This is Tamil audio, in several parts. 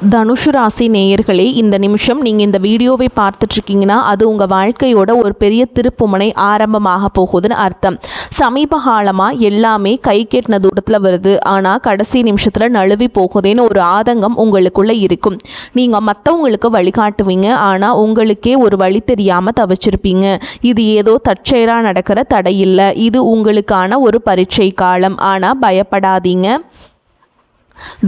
தனுஷு ராசி நேயர்களே, இந்த நிமிஷம் நீங்கள் இந்த வீடியோவை பார்த்துட்ருக்கீங்கன்னா அது உங்கள் வாழ்க்கையோட ஒரு பெரிய திருப்புமுனை ஆரம்பமாக போகுதுன்னு அர்த்தம். சமீப காலமாக எல்லாமே கை கெட்டின தூரத்தில் வருது, ஆனால் கடைசி நிமிஷத்தில் நழுவி போகுதுன்னு ஒரு ஆதங்கம் உங்களுக்குள்ளே இருக்கும். நீங்கள் மற்றவங்களுக்கு வழிகாட்டுவீங்க, ஆனால் உங்களுக்கே ஒரு வழி தெரியாமல் தவிச்சிருப்பீங்க. இது ஏதோ தற்செயலாக நடக்கிற தடை இல்லை, இது உங்களுக்கான ஒரு பரீட்சை காலம். ஆனால் பயப்படாதீங்க.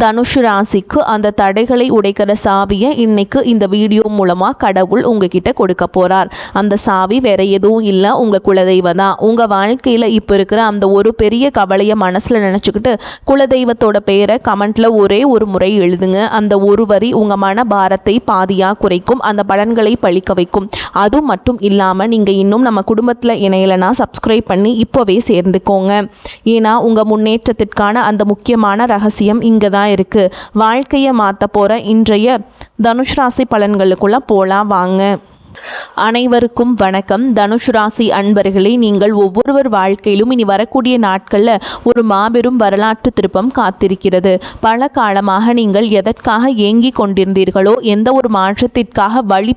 தனுஷு ராசிக்கு அந்த தடைகளை உடைக்கிற சாவியை இன்னைக்கு இந்த வீடியோ மூலமாக கடவுள் உங்ககிட்ட கொடுக்க போகிறார். அந்த சாவி வேற எதுவும் இல்லை, உங்கள் குலதெய்வம் தான். உங்கள் வாழ்க்கையில் இப்போ இருக்கிற அந்த ஒரு பெரிய கவலையை மனசில் நினச்சிக்கிட்டு குலதெய்வத்தோட பெயரை கமெண்ட்டில் ஒரே ஒரு முறை எழுதுங்க. அந்த ஒரு வரி உங்கள் மன பாரத்தை பாதியாக குறைக்கும், அந்த பலன்களை பழிக்க வைக்கும். அது மட்டும் இல்லாமல் நீங்கள் இன்னும் நம்ம குடும்பத்தில் இணையலைன்னா சப்ஸ்கிரைப் பண்ணி இப்போவே சேர்ந்துக்கோங்க. ஏன்னா உங்கள் முன்னேற்றத்திற்கான அந்த முக்கியமான ரகசியம் இங்கே தான் இருக்குது. வாழ்க்கையை மாற்ற போகிற இன்றைய தனுஷ் ராசி பலன்களுக்குள்ளே போகலாம் வாங்க. அனைவருக்கும் வணக்கம். தனுஷ் ராசி அன்பர்களே, நீங்கள் ஒவ்வொருவர் வாழ்க்கையிலும் இனி வரக்கூடிய நாட்களில் ஒரு மாபெரும் வரலாற்று திருப்பம் காத்திருக்கிறது. பல காலமாக நீங்கள் எதற்காக ஏங்கி கொண்டிருந்தீர்களோ, எந்த ஒரு மாற்றத்திற்காக விழி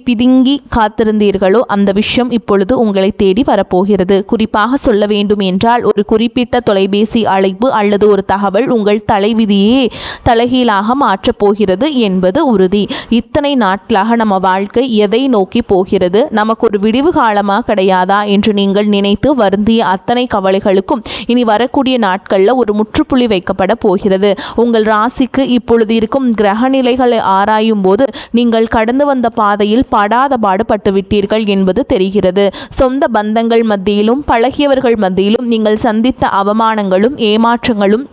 பிதுங்கி காத்திருந்தீர்களோ அந்த விஷயம் இப்பொழுது உங்களை தேடி வரப்போகிறது. குறிப்பாக சொல்ல வேண்டும் என்றால், ஒரு குறிப்பிட்ட தொலைபேசி அழைப்பு அல்லது ஒரு தகவல் உங்கள் தலைவிதியே தலைகீழாக மாற்றப் போகிறது என்பது உறுதி. இத்தனை நாட்களாக நம்ம வாழ்க்கை எதை நோக்கி போகிறது, நமக்கு ஒரு விடிவு காலமாக கிடையாதா என்று நீங்கள் நினைத்து வருந்திய அத்தனை கவலைகளுக்கும் இனி வரக்கூடிய நாட்களில் ஒரு முற்றுப்புள்ளி வைக்கப்பட போகிறது. உங்கள் ராசிக்கு இப்பொழுது இருக்கும் கிரகநிலைகளை ஆராயும் போது நீங்கள் கடந்து வந்த பாதையில் படாத பாடுபட்டு விட்டீர்கள் என்பது தெரிகிறது. சொந்த பந்தங்கள் மத்தியிலும் பழகியவர்கள் மத்தியிலும் நீங்கள் சந்தித்த அவமானங்களும் ஏமாற்றங்களும்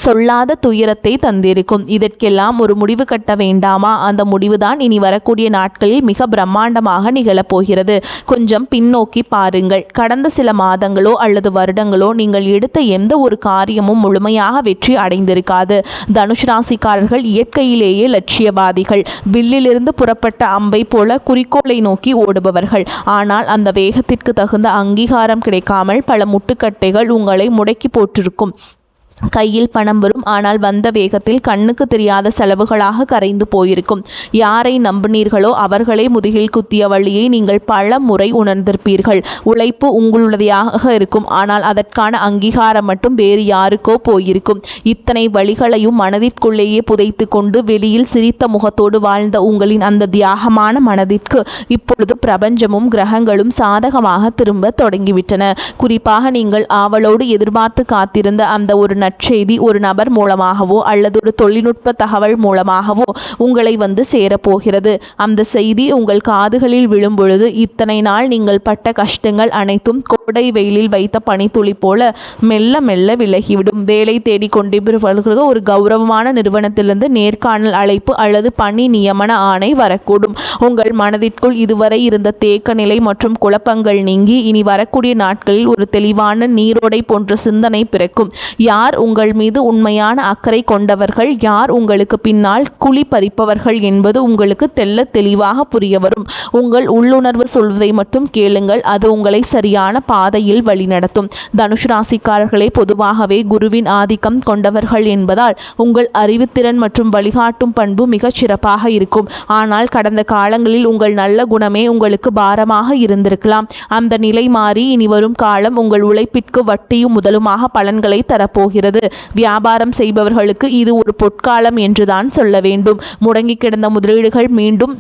சொல்லாத துயரத்தை தந்திருக்கும். இதற்கெல்லாம் ஒரு முடிவு கட்ட வேண்டாமா? அந்த முடிவுதான் இனி வரக்கூடிய நாட்களில் மிக பிரம்மாண்டமாக நிகழப்போகிறது. கொஞ்சம் பின்னோக்கி பாருங்கள். கடந்த சில மாதங்களோ அல்லது வருடங்களோ நீங்கள் எடுத்த எந்த ஒரு காரியமும் முழுமையாக வெற்றி அடைந்திருக்காது. தனுஷ் ராசிக்காரர்கள் இயற்கையிலேயே லட்சியவாதிகள். வில்லிலிருந்து புறப்பட்ட அம்பை போல குறிக்கோளை நோக்கி ஓடுபவர்கள். ஆனால் அந்த வேகத்திற்கு தகுந்த அங்கீகாரம் கிடைக்காமல் பல முட்டுக்கட்டைகள் உங்களை முடக்கி போட்டிருக்கும். கையில் பணம் வரும், ஆனால் வந்த வேகத்தில் கண்ணுக்கு தெரியாத செலவுகளாக கரைந்து போயிருக்கும். யாரை நம்பினீர்களோ அவர்களே முதுகில் குத்திய வழியை நீங்கள் பல முறை உணர்ந்திருப்பீர்கள். உழைப்பு உங்களுடையதாக இருக்கும், ஆனால் அதற்கான அங்கீகாரம் மட்டும் வேறு யாருக்கோ போயிருக்கும். இத்தனை வழிகளையும் மனதிற்குள்ளேயே புதைத்து கொண்டு வெளியில் சிரித்த முகத்தோடு வாழ்ந்த உங்களின் அந்த தியாகமான மனதிற்கு இப்பொழுது பிரபஞ்சமும் கிரகங்களும் சாதகமாக திரும்ப தொடங்கிவிட்டன. குறிப்பாக நீங்கள் ஆவலோடு எதிர்பார்த்து காத்திருந்த அந்த ஒரு நற்செய்தி ஒரு நபர் மூலமாகவோ அல்லது ஒரு தொழில்நுட்ப தகவல் மூலமாகவோ உங்களை வந்து சேரப்போகிறது. அந்த செய்தி உங்கள் காதுகளில் விழும் பொழுது இத்தனை நாள் நீங்கள் பட்ட கஷ்டங்கள் அனைத்தும் கோடை வெயிலில் வைத்த பனித்துளி போல மெல்ல மெல்ல விலகிவிடும். வேலை தேடி கொண்டிருப்பவர்களுக்கு ஒரு கௌரவமான நிறுவனத்திலிருந்து நேர்காணல் அழைப்பு அல்லது பணி நியமன ஆணை வரக்கூடும். உங்கள் மனதிற்குள் இதுவரை இருந்த தேக்க நிலை மற்றும் குழப்பங்கள் நீங்கி இனி வரக்கூடிய நாட்களில் ஒரு தெளிவான நீரோடை போன்ற சிந்தனை பிறக்கும். யார் உங்கள் மீது உண்மையான அக்கறை கொண்டவர்கள், யார் உங்களுக்கு பின்னால் குழி பறிப்பவர்கள் என்பது உங்களுக்கு தெல்ல தெளிவாக புரிய வரும். உங்கள் உள்ளுணர்வு சொல்வதை மட்டும் கேளுங்கள், அது உங்களை சரியான பாதையில் வழிநடத்தும். தனுஷ் ராசிக்காரர்களே, பொதுவாகவே குருவின் ஆதிக்கம் கொண்டவர்கள் என்பதால் உங்கள் அறிவுத்திறன் மற்றும் வழிகாட்டும் பண்பு மிகச் சிறப்பாக இருக்கும். ஆனால் கடந்த காலங்களில் உங்கள் நல்ல குணமே உங்களுக்கு பாரமாக இருந்திருக்கலாம். அந்த நிலை மாறி இனி வரும் காலம் உங்கள் உழைப்பிற்கு வட்டியும் முதலுமாக பலன்களை தரப்போகிறது. வியாபாரம் செய்பவர்களுக்கு இது ஒரு பொற்காலம் என்றுதான் சொல்ல வேண்டும். முடங்கி கிடந்த முதலீடுகள் மீண்டும்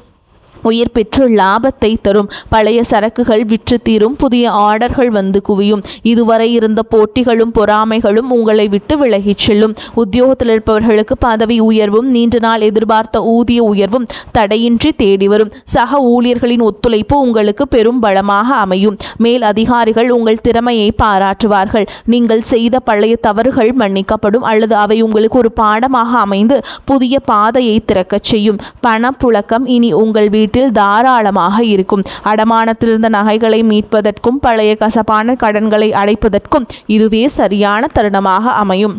உயிர் பெற்று லாபத்தை தரும். பழைய சரக்குகள் விற்று தீரும், புதிய ஆர்டர்கள் வந்து குவியும். இதுவரை இருந்த போட்டிகளும் பொறாமைகளும் உங்களை விட்டு விலகிச் செல்லும். உத்தியோகத்தில் இருப்பவர்களுக்கு பதவி உயர்வும் நீண்ட நாள் எதிர்பார்த்த ஊதிய உயர்வும் தடையின்றி தேடி வரும். சக ஊழியர்களின் ஒத்துழைப்பு உங்களுக்கு பெரும் பலமாக அமையும். மேல் அதிகாரிகள் உங்கள் திறமையை பாராட்டுவார்கள். நீங்கள் செய்த பழைய தவறுகள் மன்னிக்கப்படும் அல்லது அவை உங்களுக்கு ஒரு பாடமாக அமைந்து புதிய பாதையை திறக்கச் செய்யும். பணப்புழக்கம் இனி உங்கள் வீட்டில் தாராளமாக இருக்கும். அடமானத்திலிருந்த நகைகளை மீட்பதற்கும் பழைய கசப்பான கடன்களை அடைப்பதற்கும் இதுவே சரியான தருணமாக அமையும்.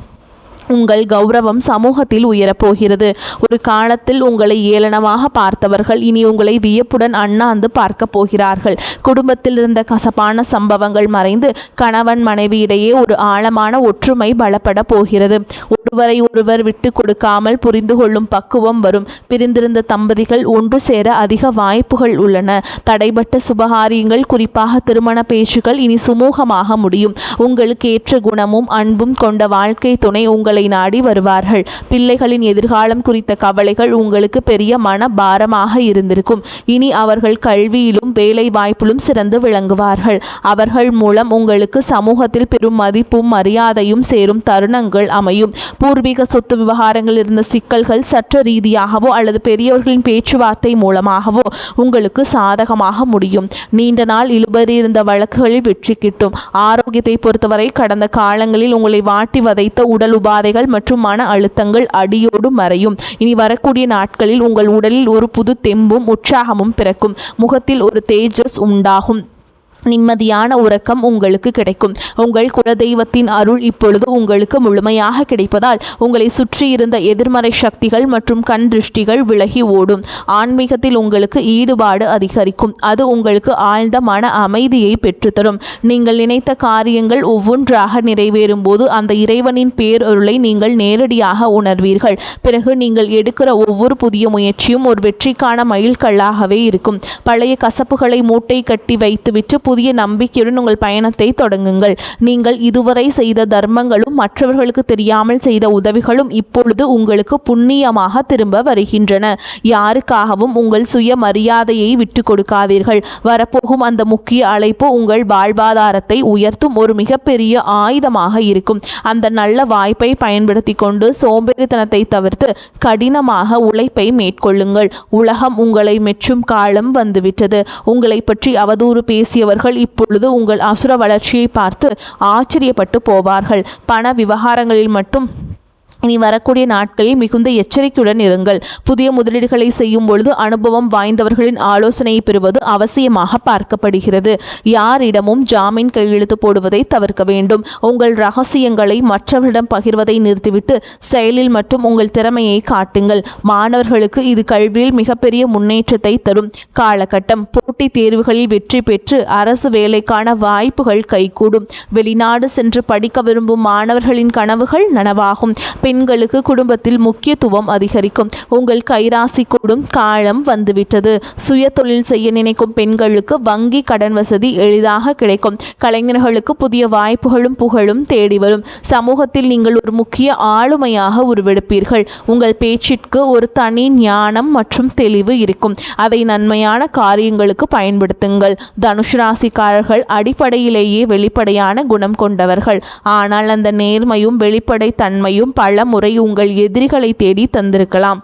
உங்கள் கௌரவம் சமூகத்தில் உயரப்போகிறது. ஒரு காலத்தில் உங்களை ஏளனமாக பார்த்தவர்கள் இனி உங்களை வியப்புடன் அண்ணாந்து பார்க்க போகிறார்கள். குடும்பத்தில் இருந்த கசப்பான சம்பவங்கள் மறைந்து கணவன் மனைவியிடையே ஒரு ஆழமான ஒற்றுமை பலப்பட போகிறது. ஒருவரை ஒருவர் விட்டு கொடுக்காமல் புரிந்து கொள்ளும் பக்குவம் வரும். பிரிந்திருந்த தம்பதிகள் ஒன்று சேர அதிக வாய்ப்புகள் உள்ளன. தடைபட்ட சுபகாரியங்கள், குறிப்பாக திருமண பேச்சுக்கள் இனி சுமூகமாக முடியும். உங்களுக்கு ஏற்ற குணமும் அன்பும் கொண்ட வாழ்க்கை துணை உங்களை நாடி வருவார்கள். பிள்ளைகளின் எதிர்காலம் குறித்த கவலைகள் உங்களுக்கு பெரிய மன பாரமாக இருந்திருக்கும். இனி அவர்கள் கல்வியிலும் வேலை வாய்ப்பிலும் சிறந்து விளங்குவார்கள். அவர்கள் மூலம் உங்களுக்கு சமூகத்தில் பெரும் மதிப்பும் மரியாதையும் சேரும் தருணங்கள் அமையும். பூர்வீக சொத்து விவகாரங்கள் இருந்த சிக்கல்கள் சட்ட ரீதியாகவோ அல்லது பெரியவர்களின் பேச்சுவார்த்தை மூலமாகவோ உங்களுக்கு சாதகமாக முடியும். நீண்ட நாள் இழுபறி இருந்த வழக்குகளில் வெற்றி கிட்டும். ஆரோக்கியத்தை பொறுத்தவரை கடந்த காலங்களில் உங்களை வாட்டி வதைத்த உடல் உபாதைகள் மற்றும் மன அழுத்தங்கள் அடியோடு மறையும். இனி வரக்கூடிய நாட்களில் உங்கள் உடலில் ஒரு புது தெம்பும் உற்சாகமும் பிறக்கும். முகத்தில் ஒரு தேஜஸ் உண்டாகும். நிம்மதியான உறக்கம் உங்களுக்கு கிடைக்கும். உங்கள் குலதெய்வத்தின் அருள் இப்பொழுது உங்களுக்கு முழுமையாக கிடைப்பதால் உங்களை சுற்றி இருந்த எதிர்மறை சக்திகள் மற்றும் கண் திருஷ்டிகள் விலகி ஓடும். ஆன்மீகத்தில் உங்களுக்கு ஈடுபாடு அதிகரிக்கும். அது உங்களுக்கு ஆழ்ந்த மன அமைதியை பெற்றுத்தரும். நீங்கள் நினைத்த காரியங்கள் ஒவ்வொன்றாக நிறைவேறும் போது அந்த இறைவனின் பேரருளை நீங்கள் நேரடியாக உணர்வீர்கள். பிறகு நீங்கள் எடுக்கிற ஒவ்வொரு புதிய முயற்சியும் ஒரு வெற்றிக்கான மைல்கல்லாகவே இருக்கும். பழைய கசப்புகளை மூட்டை கட்டி வைத்துவிட்டு புதிய நம்பிக்கையுடன் உங்கள் பயணத்தை தொடங்குங்கள். நீங்கள் இதுவரை செய்த தர்மங்களும் மற்றவர்களுக்கு தெரியாமல் செய்த உதவிகளும் இப்பொழுது உங்களுக்கு புண்ணியமாக திரும்ப வருகின்றன. யாருக்காகவும் உங்கள் சுய மரியாதையை விட்டு கொடுக்காதீர்கள். வரப்போகும் அந்த முக்கிய அழைப்பு உங்கள் வாழ்வாதாரத்தை உயர்த்தும் ஒரு மிகப்பெரிய ஆயுதமாக இருக்கும். அந்த நல்ல வாய்ப்பை பயன்படுத்தி கொண்டு சோம்பேறித்தனத்தை தவிர்த்து கடினமாக உழைப்பை மேற்கொள்ளுங்கள். உலகம் உங்களை மெச்சும் காலம் வந்துவிட்டது. உங்களை பற்றி அவதூறு பேசியவர்கள் இப்பொழுது உங்கள் அசுர வளர்ச்சியை பார்த்து ஆச்சரியப்பட்டு போவார்கள். பண விவகாரங்களில் மட்டும் இனி வரக்கூடிய நாட்களில் மிகுந்த எச்சரிக்கையுடன் இருங்கள். புதிய முதலீடுகளை செய்யும் பொழுது அனுபவம் வாய்ந்தவர்களின் ஆலோசனையை பெறுவது அவசியமாக பார்க்கப்படுகிறது. யாரிடமும் ஜாமீன் கையெழுத்து போடுவதை தவிர்க்க வேண்டும். உங்கள் ரகசியங்களை மற்றவரிடம் பகிர்வதை நிறுத்திவிட்டு செயலில் மட்டும் உங்கள் திறமையை காட்டுங்கள். மாணவர்களுக்கு இது கல்வியில் மிகப்பெரிய முன்னேற்றத்தை தரும் காலகட்டம். போட்டித் தேர்வுகளில் வெற்றி பெற்று அரசு வேலைக்கான வாய்ப்புகள் கைகூடும். வெளிநாடு சென்று படிக்க விரும்பும் மாணவர்களின் கனவுகள் நனவாகும். பெண்களுக்கு குடும்பத்தில் முக்கியத்துவம் அதிகரிக்கும். உங்கள் கைராசி கூடும் காலம் வந்துவிட்டது. சுய தொழில் செய்ய நினைக்கும் பெண்களுக்கு வங்கி கடன் வசதி எளிதாக கிடைக்கும். கலைஞர்களுக்கு புதிய வாய்ப்புகளும் புகழும் தேடி வரும். சமூகத்தில் நீங்கள் ஒரு முக்கிய ஆளுமையாக உருவெடுப்பீர்கள். உங்கள் பேச்சிற்கு ஒரு தனி ஞானம் மற்றும் தெளிவு இருக்கும். அதை நன்மையான காரியங்களுக்கு பயன்படுத்துங்கள். தனுஷ் ராசிக்காரர்கள் அடிப்படையிலேயே வெளிப்படையான குணம் கொண்டவர்கள். ஆனால் அந்த நேர்மையும் வெளிப்படை தன்மையும் பல முறை உங்கள் எதிரிகளை தேடி தந்திருக்கலாம்.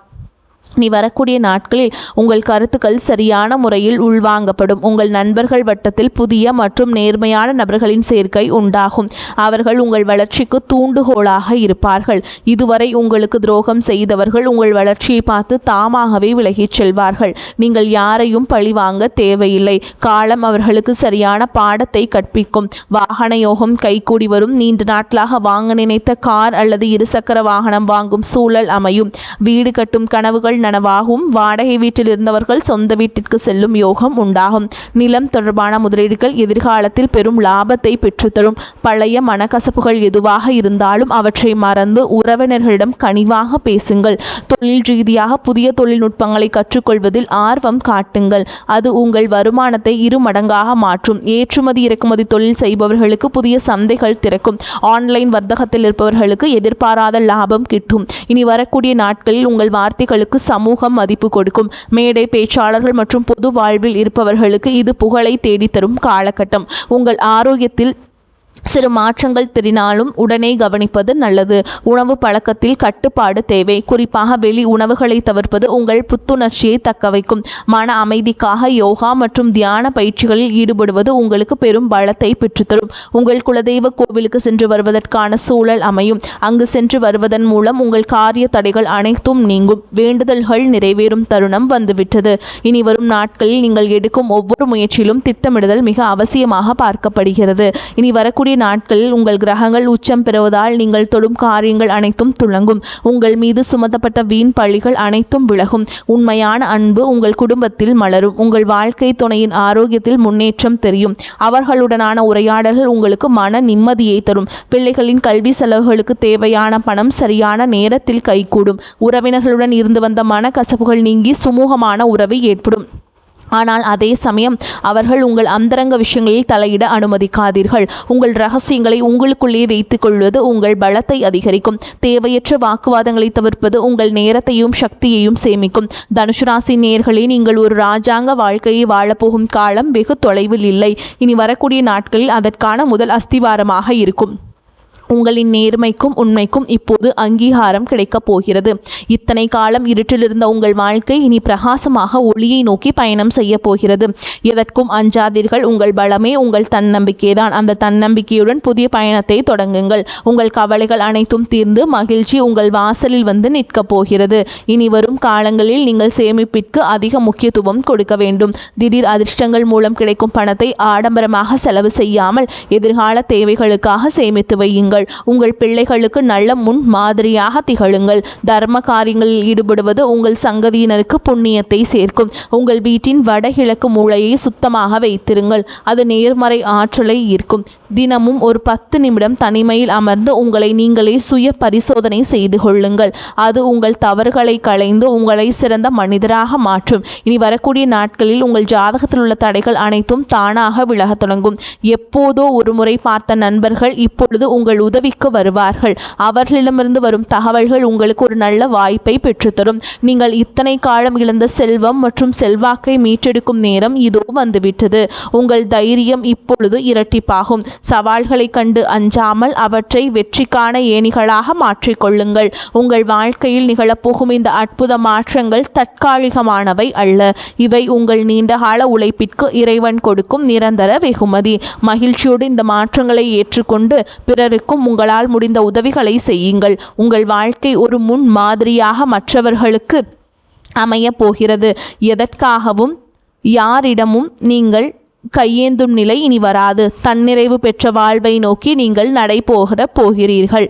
நீ வரக்கூடிய நாட்களில் உங்கள் கருத்துக்கள் சரியான முறையில் உள்வாங்கப்படும். உங்கள் நண்பர்கள் வட்டத்தில் புதிய மற்றும் நேர்மையான நபர்களின் சேர்க்கை உண்டாகும். அவர்கள் உங்கள் வளர்ச்சிக்கு தூண்டுகோலாக இருப்பார்கள். இதுவரை உங்களுக்கு துரோகம் செய்தவர்கள் உங்கள் வளர்ச்சியை பார்த்து தாமாகவே விலகிச் செல்வார்கள். நீங்கள் யாரையும் பழிவாங்க தேவையில்லை. காலம் அவர்களுக்கு சரியான பாடத்தை கற்பிக்கும். வாகன யோகம் கைகூடி வரும். நீண்ட நாட்களாக வாங்க நினைத்த கார் அல்லது இருசக்கர வாகனம் வாங்கும் சூழல் அமையும். வீடு கட்டும் கனவுகள் நனவாகும். வாடகை வீட்டில் இருந்தவர்கள் சொந்த வீட்டிற்கு செல்லும் யோகம் உண்டாகும். நிலம் தொடர்பான முதலீடுகள் எதிர்காலத்தில் பெரும் லாபத்தை பெற்றுத்தரும். பழைய மனக்கசப்புகள் எதுவாக இருந்தாலும் அவற்றை மறந்து உறவினர்களிடம் கனிவாக பேசுங்கள். தொழில் ரீதியாக புதிய தொழில்நுட்பங்களை கற்றுக்கொள்வதில் ஆர்வம் காட்டுங்கள். அது உங்கள் வருமானத்தை 2 மடங்காக மாற்றும். ஏற்றுமதி இறக்குமதி தொழில் செய்பவர்களுக்கு புதிய சந்தைகள் திறக்கும். ஆன்லைன் வர்த்தகத்தில் இருப்பவர்களுக்கு எதிர்பாராத லாபம் கிட்டும். இனி வரக்கூடிய நாட்களில் உங்கள் வார்த்தைகளுக்கு சமூகம் மதிப்பு கொடுக்கும். மேடை பேச்சாளர்கள் மற்றும் பொது வாழ்வில் இருப்பவர்களுக்கு இது புகழை தேடித்தரும் காலகட்டம். உங்கள் ஆரோக்கியத்தில் சிறு மாற்றங்கள் தெரினாலும் உடனே கவனிப்பது நல்லது. உணவு பழக்கத்தில் கட்டுப்பாடு தேவை. குறிப்பாக வெளி உணவுகளை தவிர்ப்பது உங்கள் புத்துணர்ச்சியை தக்கவைக்கும். மன அமைதிக்காக யோகா மற்றும் தியான பயிற்சிகளில் ஈடுபடுவது உங்களுக்கு பெரும் பலத்தை பெற்றுத்தரும். உங்கள் குலதெய்வ கோவிலுக்கு சென்று வருவதற்கான சூழல் அமையும். அங்கு சென்று வருவதன் மூலம் உங்கள் காரிய தடைகள் அனைத்தும் நீங்கும். வேண்டுதல்கள் நிறைவேறும் தருணம் வந்துவிட்டது. இனி வரும் நாட்களில் நீங்கள் எடுக்கும் ஒவ்வொரு முயற்சியிலும் திட்டமிடுதல் மிக அவசியமாக பார்க்கப்படுகிறது. இனி வரக்கூடிய வரக்கூடிய நாட்களில் உங்கள் கிரகங்கள் உச்சம் பெறுவதால் நீங்கள் தொடும் காரியங்கள் அனைத்தும் துளங்கும். உங்கள் மீது சுமத்தப்பட்ட வீண் பழிகள் அனைத்தும் விலகும். உண்மையான அன்பு உங்கள் குடும்பத்தில் மலரும். உங்கள் வாழ்க்கை துணையின் ஆரோக்கியத்தில் முன்னேற்றம் தெரியும். அவர்களுடனான உரையாடல்கள் உங்களுக்கு மன நிம்மதியை தரும். பிள்ளைகளின் கல்வி செலவுகளுக்கு தேவையான பணம் சரியான நேரத்தில் கைகூடும். உறவினர்களுடன் இருந்து வந்த மனக்கசப்புகள் நீங்கி சுமூகமான உறவு ஏற்படும். ஆனால் அதே சமயம் அவர்கள் உங்கள் அந்தரங்க விஷயங்களில் தலையிட அனுமதிக்காதீர்கள். உங்கள் ரகசியங்களை உங்களுக்குள்ளே வைத்துக் கொள்வது உங்கள் பலத்தை அதிகரிக்கும். தேவையற்ற வாக்குவாதங்களை தவிர்ப்பது உங்கள் நேரத்தையும் சக்தியையும் சேமிக்கும். தனுசு ராசி நேயர்களே, நீங்கள் ஒரு ராஜாங்க வாழ்க்கையை வாழப்போகும் காலம் வெகு தொலைவில் இல்லை. இனி வரக்கூடிய நாட்களில் அதற்கான முதல் அஸ்திவாரமாக இருக்கும். உங்களின் நேர்மைக்கும் உண்மைக்கும் இப்போது அங்கீகாரம் கிடைக்கப் போகிறது. இத்தனை காலம் இருட்டிலிருந்த உங்கள் வாழ்க்கை இனி பிரகாசமாக ஒளியை நோக்கி பயணம் செய்ய போகிறது. எதற்கும் அஞ்சாதீர்கள். உங்கள் பலமே உங்கள் தன்னம்பிக்கைதான். அந்த தன்னம்பிக்கையுடன் புதிய பயணத்தை தொடங்குங்கள். உங்கள் கவலைகள் அனைத்தும் தீர்ந்து மகிழ்ச்சி உங்கள் வாசலில் வந்து நிற்கப் போகிறது. இனி வரும் காலங்களில் நீங்கள் சேமிப்பிற்கு அதிக முக்கியத்துவம் கொடுக்க வேண்டும். திடீர் அதிர்ஷ்டங்கள் மூலம் கிடைக்கும் பணத்தை ஆடம்பரமாக செலவு செய்யாமல் எதிர்கால தேவைகளுக்காக சேமித்து வையுங்கள். உங்கள் பிள்ளைகளுக்கு நல்ல முன் மாதிரியாக திகழுங்கள். தர்ம காரியங்களில் ஈடுபடுவது உங்கள் சங்கதியினருக்கு புண்ணியத்தை சேர்க்கும். உங்கள் வீட்டின் வடகிழக்கு மூலையை சுத்தமாக வைத்திருங்கள். அது நேர்மறை ஆற்றலை ஈர்க்கும். தினமும் ஒரு 10 நிமிடம் தனிமையில் அமர்ந்து உங்களை நீங்களே சுய பரிசோதனை செய்து கொள்ளுங்கள். அது உங்கள் தவறுகளை களைந்து உங்களை சிறந்த மனிதராக மாற்றும். இனி வரக்கூடிய நாட்களில் உங்கள் ஜாதகத்தில் உள்ள தடைகள் அனைத்தும் தானாக விலகத் தொடங்கும். எப்போதோ ஒரு முறை பார்த்த நண்பர்கள் இப்பொழுது உங்கள் உதவிக்கு வருவார்கள். அவர்களிடமிருந்து வரும் தகவல்கள் உங்களுக்கு ஒரு நல்ல வாய்ப்பை பெற்றுத்தரும். நீங்கள் இத்தனை காலம் இழந்த செல்வம் மற்றும் செல்வாக்கை மீட்டெடுக்கும் நேரம் இதோ வந்துவிட்டது. உங்கள் தைரியம் இப்பொழுது இரட்டிப்பாகும். சவால்களை கண்டு அஞ்சாமல் அவற்றை வெற்றிக்கான ஏணிகளாக மாற்றிக்கொள்ளுங்கள். உங்கள் வாழ்க்கையில் நிகழப்போகும் இந்த அற்புத மாற்றங்கள் தற்காலிகமானவை அல்ல. இவை உங்கள் நீண்டகால உழைப்பிற்கு இறைவன் கொடுக்கும் நிரந்தர வெகுமதி. மகிழ்ச்சியோடு இந்த மாற்றங்களை ஏற்றுக்கொண்டு பிறருக்கும் உங்களால் முடிந்த உதவிகளை செய்யுங்கள். உங்கள் வாழ்க்கை ஒரு முன் மாதிரியாக மற்றவர்களுக்கு அமைய போகிறது. எதற்காகவும் யாரிடமும் நீங்கள் கையேந்தும் நிலை இனி வராது. தன்னிறைவு பெற்ற வாழ்வை நோக்கி நீங்கள் போகிறீர்கள்.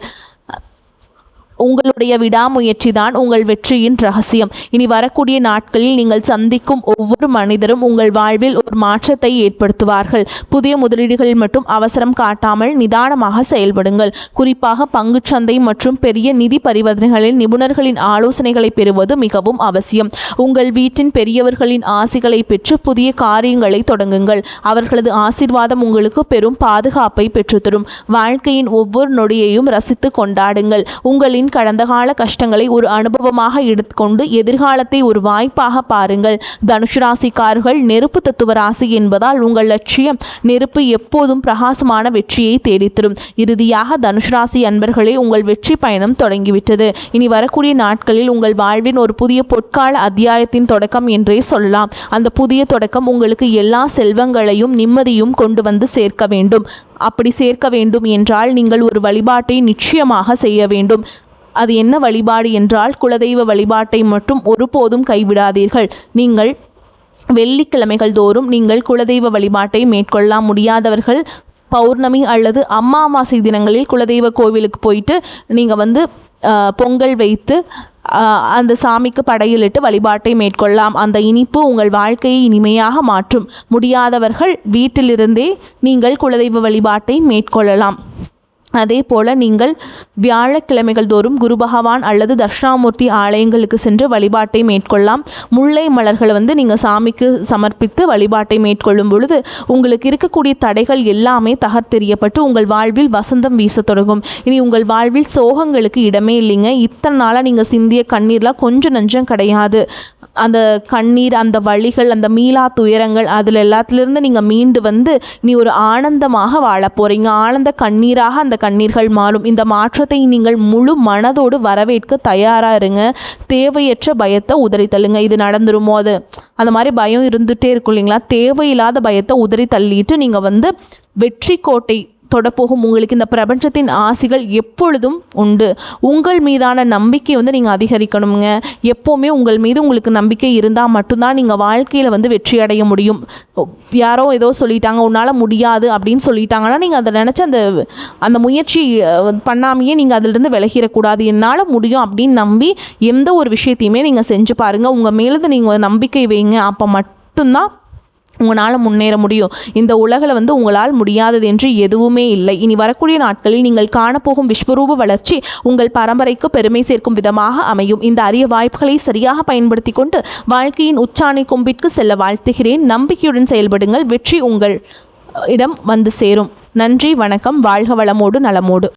உங்களுடைய விடாமுயற்சி தான் உங்கள் வெற்றியின் ரகசியம். இனி வரக்கூடிய நாட்களில் நீங்கள் சந்திக்கும் ஒவ்வொரு மனிதரும் உங்கள் வாழ்வில் ஒரு மாற்றத்தை ஏற்படுத்துவார்கள். புதிய முதலீடுகளில் மட்டும் அவசரம் காட்டாமல் நிதானமாக செயல்படுங்கள். குறிப்பாக பங்குச்சந்தை மற்றும் பெரிய நிதி பரிவர்த்தனைகளில் நிபுணர்களின் ஆலோசனைகளை பெறுவது மிகவும் அவசியம். உங்கள் வீட்டின் பெரியவர்களின் ஆசிகளை பெற்று புதிய காரியங்களை தொடங்குங்கள். அவர்களது ஆசீர்வாதம் உங்களுக்கு பெரும் பாதுகாப்பை பெற்றுத்தரும். வாழ்க்கையின் ஒவ்வொரு நொடியையும் ரசித்து கொண்டாடுங்கள். உங்களின் கடந்த கால கஷ்டங்களை ஒரு அனுபவமாக எடுத்துக்கொண்டு எதிர்காலத்தை ஒரு வாய்ப்பாக பாருங்கள். தனுசு ராசிக்காரர்கள் நெருப்பு தத்துவ ராசி என்பதால் உங்கள் லட்சியம் நெருப்பு எப்போதும் பிரகாசமான வெற்றியை தேடித்தரும். இறுதியாக தனுசு ராசி அன்பர்களே, உங்கள் வெற்றி பயணம் தொடங்கிவிட்டது. இனி வரக்கூடிய நாட்களில் உங்கள் வாழ்வின் ஒரு புதிய பொற்கால அத்தியாயத்தின் தொடக்கம் என்றே சொல்லலாம். அந்த புதிய தொடக்கம் உங்களுக்கு எல்லா செல்வங்களையும் நிம்மதியும் கொண்டு வந்து சேர்க்க வேண்டும். அப்படி சேர்க்க வேண்டும் என்றால் நீங்கள் ஒரு வழிபாட்டை நிச்சயமாக செய்ய வேண்டும். அது என்ன வழிபாடு என்றால், குலதெய்வ வழிபாட்டை மட்டும் ஒருபோதும் கைவிடாதீர்கள். நீங்கள் வெள்ளிக்கிழமைகள் தோறும் நீங்கள் குலதெய்வ வழிபாட்டை மேற்கொள்ளலாம். முடியாதவர்கள் பௌர்ணமி அல்லது அமாவாசை தினங்களில் குலதெய்வ கோவிலுக்கு போயிட்டு நீங்கள் பொங்கல் வைத்து அந்த சாமிக்கு படையிலிட்டு வழிபாட்டை மேற்கொள்ளலாம். அந்த இனிப்பு உங்கள் வாழ்க்கையை இனிமையாக மாற்றும். முடியாதவர்கள் வீட்டிலிருந்தே நீங்கள் குலதெய்வ வழிபாட்டை மேற்கொள்ளலாம். அதே போல் நீங்கள் வியாழக்கிழமைகள் தோறும் குரு பகவான் அல்லது தட்சிணாமூர்த்தி ஆலயங்களுக்கு சென்று வழிபாட்டை மேற்கொள்ளலாம். முல்லை மலர்களை நீங்கள் சாமிக்கு சமர்ப்பித்து வழிபாட்டை மேற்கொள்ளும் பொழுது உங்களுக்கு இருக்கக்கூடிய தடைகள் எல்லாமே தகர்த்தெறியப்பட்டு உங்கள் வாழ்வில் வசந்தம் வீச தொடங்கும். இனி உங்கள் வாழ்வில் சோகங்களுக்கு இடமே இல்லைங்க. இத்தனை நாளாக நீங்கள் சிந்திய கண்ணீர்லாம் கொஞ்சம் நஞ்சம் கிடையாது. அந்த கண்ணீர், அந்த வழிகள், அந்த மீளா துயரங்கள், அதில் எல்லாத்திலிருந்து நீங்கள் மீண்டு நீ ஒரு ஆனந்தமாக வாழ போகிறீங்க. ஆனந்த கண்ணீராக அந்த கண்ணீர்கள் மாறும். இந்த மாற்றத்தை நீங்கள் முழு மனதோடு வரவேற்க தயாராக இருங்க. தேவையற்ற பயத்தை உதறி தள்ளுங்க. இது நடந்துருமோ, அது அந்த மாதிரி பயம் இருந்துகிட்டே இருக்கும் இல்லைங்களா? தேவையில்லாத பயத்தை உதறி தள்ளிட்டு நீங்கள் வெற்றி கோட்டை தொடப்போகும் உங்களுக்கு இந்த பிரபஞ்சத்தின் ஆசிகள் எப்பொழுதும் உண்டு. உங்கள் மீதான நம்பிக்கை வந்து நீங்கள் அதிகரிக்கணுங்க. எப்போவுமே உங்கள் மீது உங்களுக்கு நம்பிக்கை இருந்தால் மட்டும்தான் நீங்கள் வாழ்க்கையில் வந்து வெற்றி அடைய முடியும். யாரோ ஏதோ சொல்லிட்டாங்க, உன்னால் முடியாது அப்படின்னு சொல்லிட்டாங்கன்னா நீங்கள் அதை நினச்சி அந்த முயற்சி பண்ணாமையே நீங்கள் அதிலிருந்து விலகிடக்கூடாது. என்னால் முடியும் அப்படின்னு நம்பி எந்த ஒரு விஷயத்தையுமே நீங்கள் செஞ்சு பாருங்கள். உங்கள் மேலே நீங்கள் நம்பிக்கை வைங்க. அப்போ மட்டும்தான் உங்களால் முன்னேற முடியும். இந்த உலகில் வந்து உங்களால் முடியாதது என்று எதுவுமே இல்லை. இனி வரக்கூடிய நாட்களில் நீங்கள் காணப்போகும் விஸ்வரூப வளர்ச்சி உங்கள் பரம்பரைக்கு பெருமை சேர்க்கும் விதமாக அமையும். இந்த அரிய வாய்ப்புகளை சரியாக பயன்படுத்தி கொண்டு வாழ்க்கையின் உச்சாணி கொம்பிற்கு செல்ல வாழ்த்துகிறேன். நம்பிக்கையுடன் செயல்படுங்கள். வெற்றி உங்கள் இடம் வந்து சேரும். நன்றி, வணக்கம். வாழ்க வளமோடு நலமோடு.